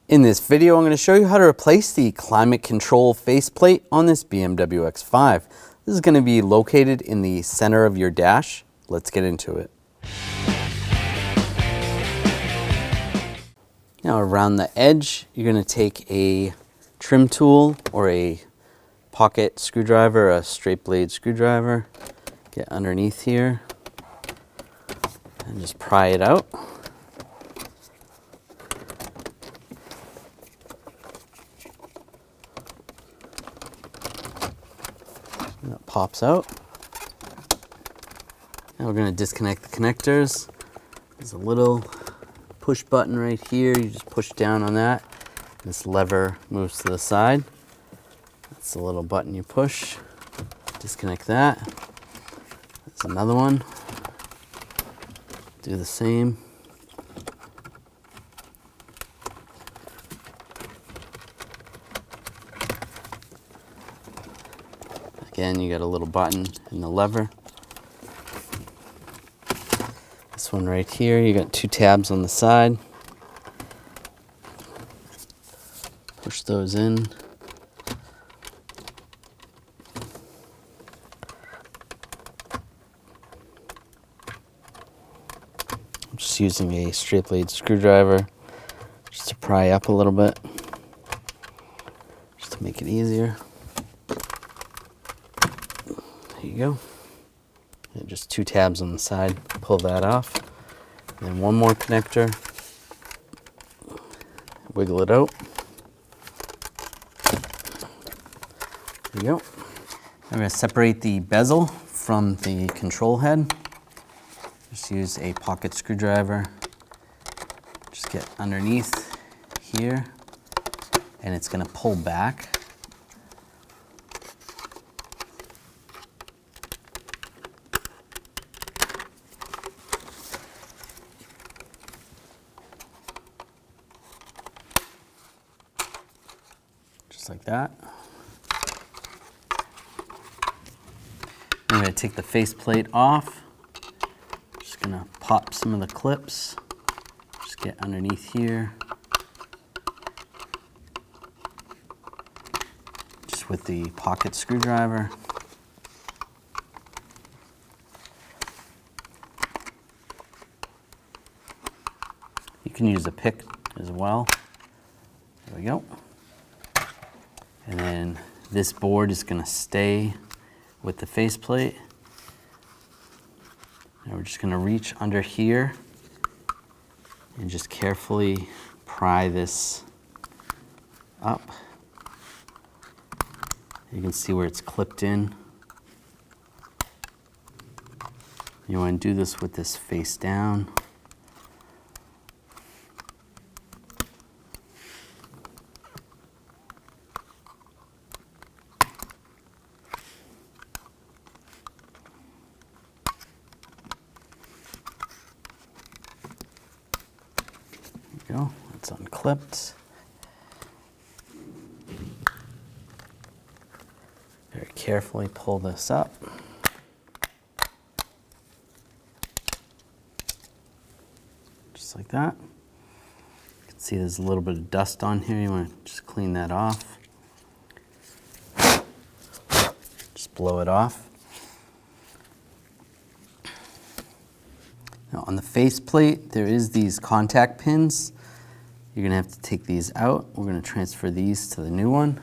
In this video, I'm going to show you how to replace the climate control faceplate on this BMW X5. This is going to be located in the center of your dash. Let's get into it. Now around the edge, you're going to take a trim tool or a pocket screwdriver, a straight blade screwdriver, get underneath here and just pry it out. And it pops out. Now we're going to disconnect the connectors. There's a little push button right here. You just push down on that. This lever moves to the side. That's the little button you push. Disconnect that. There's another one. Do the same. Again, you got a little button in the lever. This one right here, you got two tabs on the side. Push those in. I'm just using a straight blade screwdriver just to pry up a little bit, just to make it easier. There you go. And just two tabs on the side, pull that off. And then one more connector, wiggle it out. There you go. I'm going to separate the bezel from the control head. Just use a pocket screwdriver. Just get underneath here, and it's going to pull back. Just like that. I'm going to take the faceplate off. Just going to pop some of the clips. Just get underneath here. Just with the pocket screwdriver. You can use a pick as well. There we go. And then this board is going to stay with the faceplate. And we're just going to reach under here and just carefully pry this up. You can see where it's clipped in. You want to do this with this face down. Go. It's unclipped. Very carefully pull this up. Just like that. You can see there's a little bit of dust on here. You want to just clean that off. Just blow it off. Now on the faceplate, there is these contact pins. You're going to have to take these out. We're going to transfer these to the new one.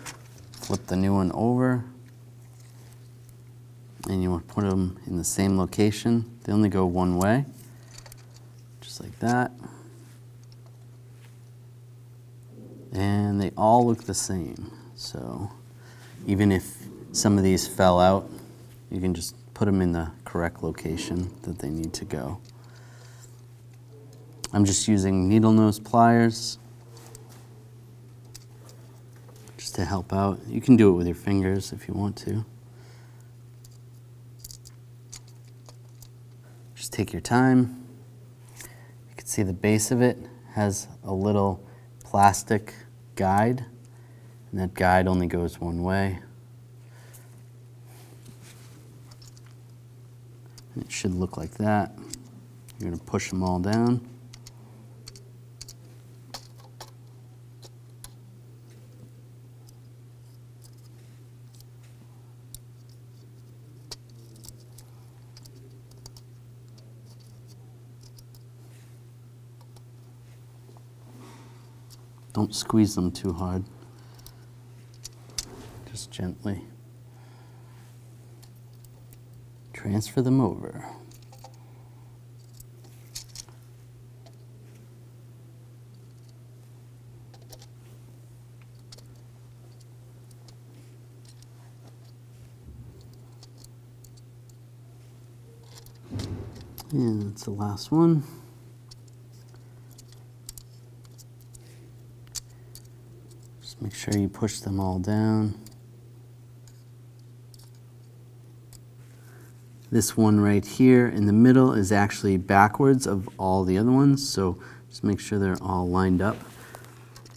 Flip the new one over. And you want to put them in the same location. They only go one way. Just like that. And they all look the same. So even if some of these fell out, you can just put them in the correct location that they need to go. I'm just using needle nose pliers just to help out. You can do it with your fingers if you want to. Just take your time. You can see the base of it has a little plastic guide, and that guide only goes one way. And it should look like that. You're going to push them all down. Don't squeeze them too hard. Just gently transfer them over. And that's the last one. Just make sure you push them all down. This one right here in the middle is actually backwards of all the other ones, so just make sure they're all lined up.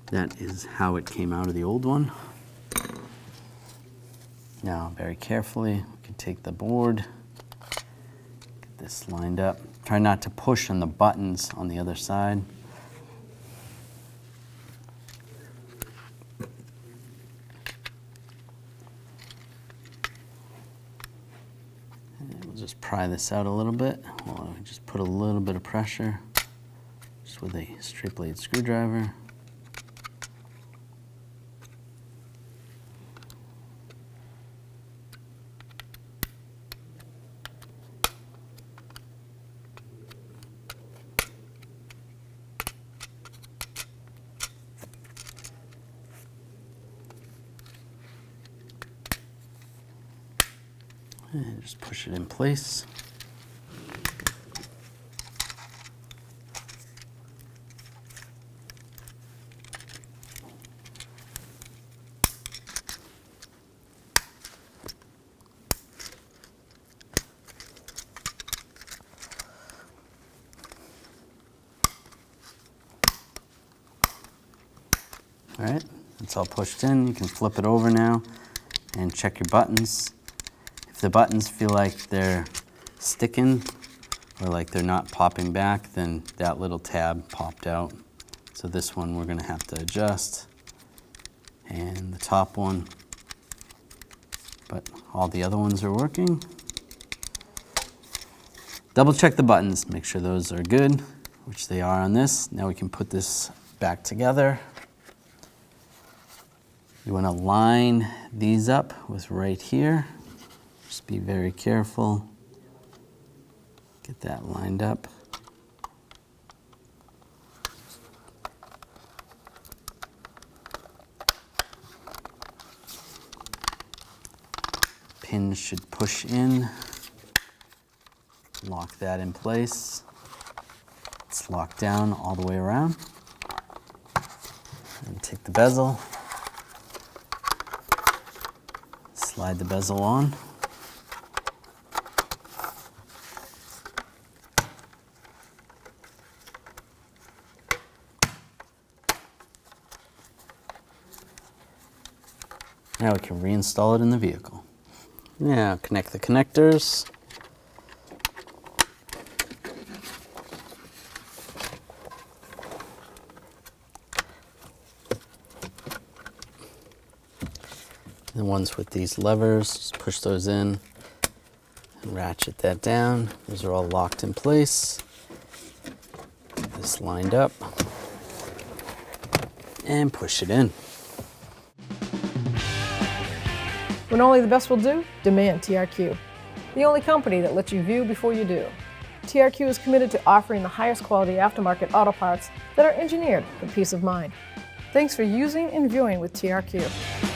That is how it came out of the old one. Now, very carefully, we can take the board, get this lined up. Try not to push on the buttons on the other side. And we'll just pry this out a little bit. We'll just put a little bit of pressure, just with a straight blade screwdriver. And just push it in place. All right, it's all pushed in. You can flip it over now and check your buttons. If the buttons feel like they're sticking or like they're not popping back, then that little tab popped out. So this one we're going to have to adjust, and the top one, but all the other ones are working. Double check the buttons, make sure those are good, which they are on this. Now we can put this back together. You want to line these up with right here. Just be very careful. Get that lined up. Pins should push in. Lock that in place. It's locked down all the way around. And take the bezel. Slide the bezel on. Now we can reinstall it in the vehicle. Now connect the connectors. The ones with these levers, just push those in and ratchet that down. Those are all locked in place. Get this lined up and push it in. When only the best will do, demand TRQ. The only company that lets you view before you do. TRQ is committed to offering the highest quality aftermarket auto parts that are engineered for peace of mind. Thanks for using and viewing with TRQ.